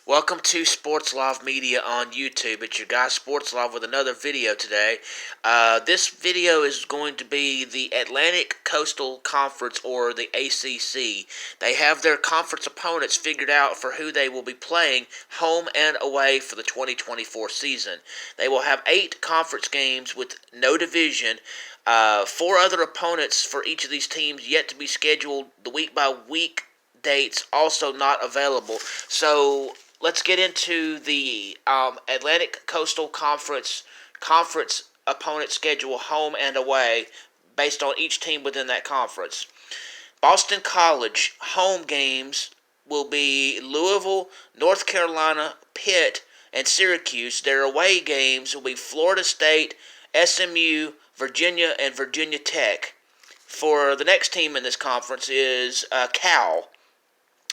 Welcome to Sports Live Media on YouTube. It's your guy Sports Live with another video today. This video is going to be the Atlantic Coastal Conference, or the ACC. They have their conference opponents figured out for who they will be playing home and away for the 2024 season. They will have 8 conference games with no division. 4 other opponents for each of these teams yet to be scheduled. The week-by-week dates also not available. So let's get into the Atlantic Coastal Conference opponent schedule, home and away, based on each team within that conference. Boston College home games will be Louisville, North Carolina, Pitt, and Syracuse. Their away games will be Florida State, SMU, Virginia, and Virginia Tech. For the next team in this conference is Cal.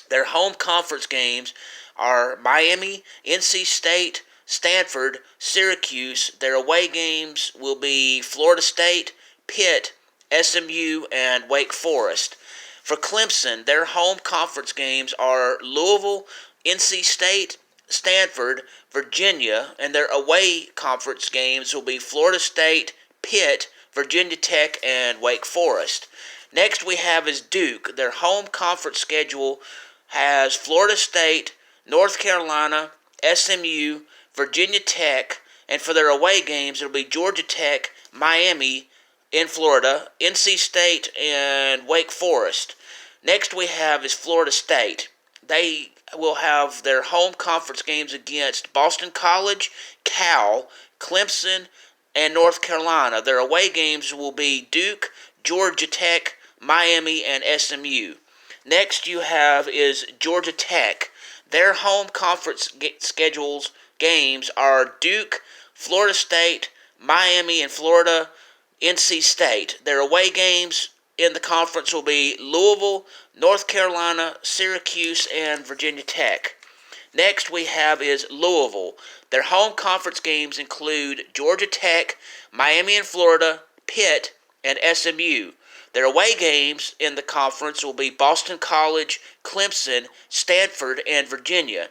Their home conference games are Miami, NC State, Stanford, Syracuse. Their away games will be Florida State, Pitt, SMU, and Wake Forest. For Clemson, their home conference games are Louisville, NC State, Stanford, Virginia, and their away conference games will be Florida State, Pitt, Virginia Tech, and Wake Forest. Next we have is Duke. Their home conference schedule has Florida State, North Carolina, SMU, Virginia Tech, and for their away games it'll be Georgia Tech, Miami in Florida, NC State, and Wake Forest. Next we have is Florida State. They will have their home conference games against Boston College, Cal, Clemson, and North Carolina. Their away games will be Duke, Georgia Tech, Miami, and SMU. Next you have is Georgia Tech. Their home conference schedules games are Duke, Florida State, Miami in Florida, NC State. Their away games in the conference will be Louisville, North Carolina, Syracuse, and Virginia Tech. Next we have is Louisville. Their home conference games include Georgia Tech, Miami in Florida, Pitt, and SMU. Their away games in the conference will be Boston College, Clemson, Stanford, and Virginia.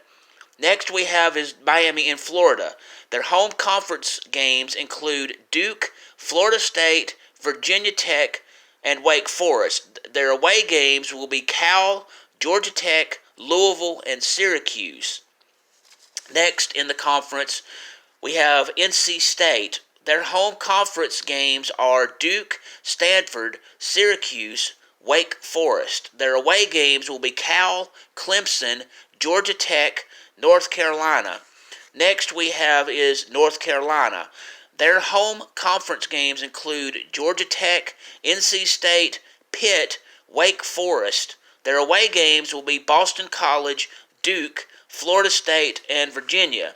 Next we have is Miami in Florida. Their home conference games include Duke, Florida State, Virginia Tech, and Wake Forest. Their away games will be Cal, Georgia Tech, Louisville, and Syracuse. Next in the conference, we have NC State. Their home conference games are Duke, Stanford, Syracuse, Wake Forest. Their away games will be Cal, Clemson, Georgia Tech, North Carolina. Next we have is North Carolina. Their home conference games include Georgia Tech, NC State, Pitt, Wake Forest. Their away games will be Boston College, Duke, Florida State, and Virginia.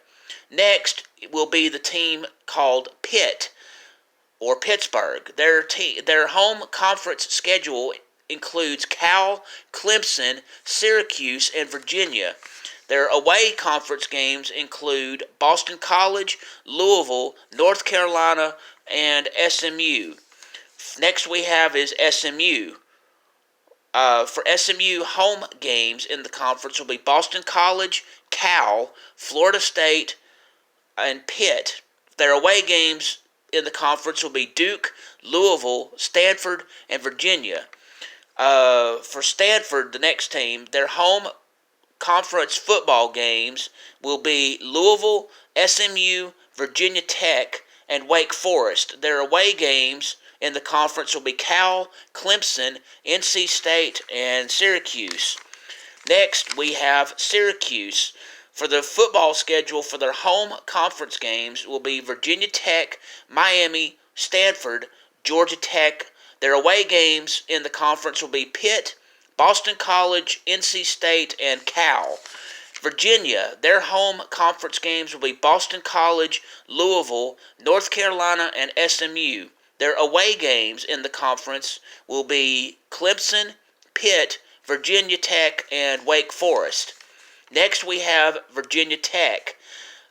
Next will be the team called Pitt, or Pittsburgh. Their home conference schedule includes Cal, Clemson, Syracuse, and Virginia. Their away conference games include Boston College, Louisville, North Carolina, and SMU. Next we have is SMU. For SMU, home games in the conference will be Boston College, Cal, Florida State, and Pitt. Their away games in the conference will be Duke, Louisville, Stanford, and Virginia. For Stanford, the next team, their home conference football games will be Louisville, SMU, Virginia Tech, and Wake Forest. Their away games in the conference will be Cal, Clemson, NC State, and Syracuse. Next, we have Syracuse. For the football schedule for their home conference games will be Virginia Tech, Miami, Stanford, Georgia Tech. Their away games in the conference will be Pitt, Boston College, NC State, and Cal. Virginia, their home conference games will be Boston College, Louisville, North Carolina, and SMU. Their away games in the conference will be Clemson, Pitt, Virginia Tech, and Wake Forest. Next we have Virginia Tech.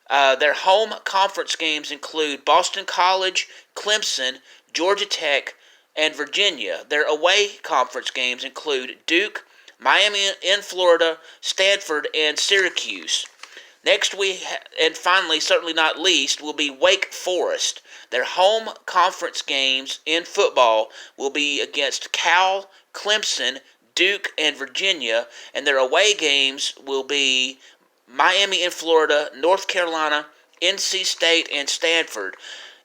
Their home conference games include Boston College, Clemson, Georgia Tech, and Virginia. Their away conference games include Duke, Miami in Florida, Stanford, and Syracuse. Next, and finally, certainly not least, will be Wake Forest. Their home conference games in football will be against Cal, Clemson, Duke, and Virginia, and their away games will be Miami in Florida, North Carolina, NC State, and Stanford.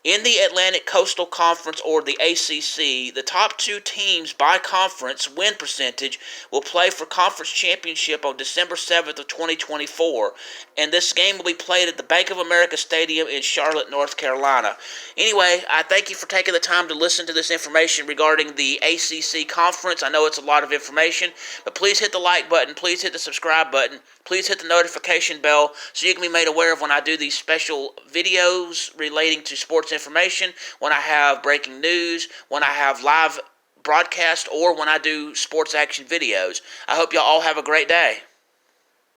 In the Atlantic Coastal Conference, or the ACC, the top two teams by conference win percentage will play for conference championship on December 7th of 2024, and this game will be played at the Bank of America Stadium in Charlotte, North Carolina. Anyway, I thank you for taking the time to listen to this information regarding the ACC Conference. I know it's a lot of information, but please hit the like button, please hit the subscribe button, please hit the notification bell so you can be made aware of when I do these special videos relating to sports information, when I have breaking news, when I have live broadcast, or when I do sports action videos. I hope y'all all have a great day.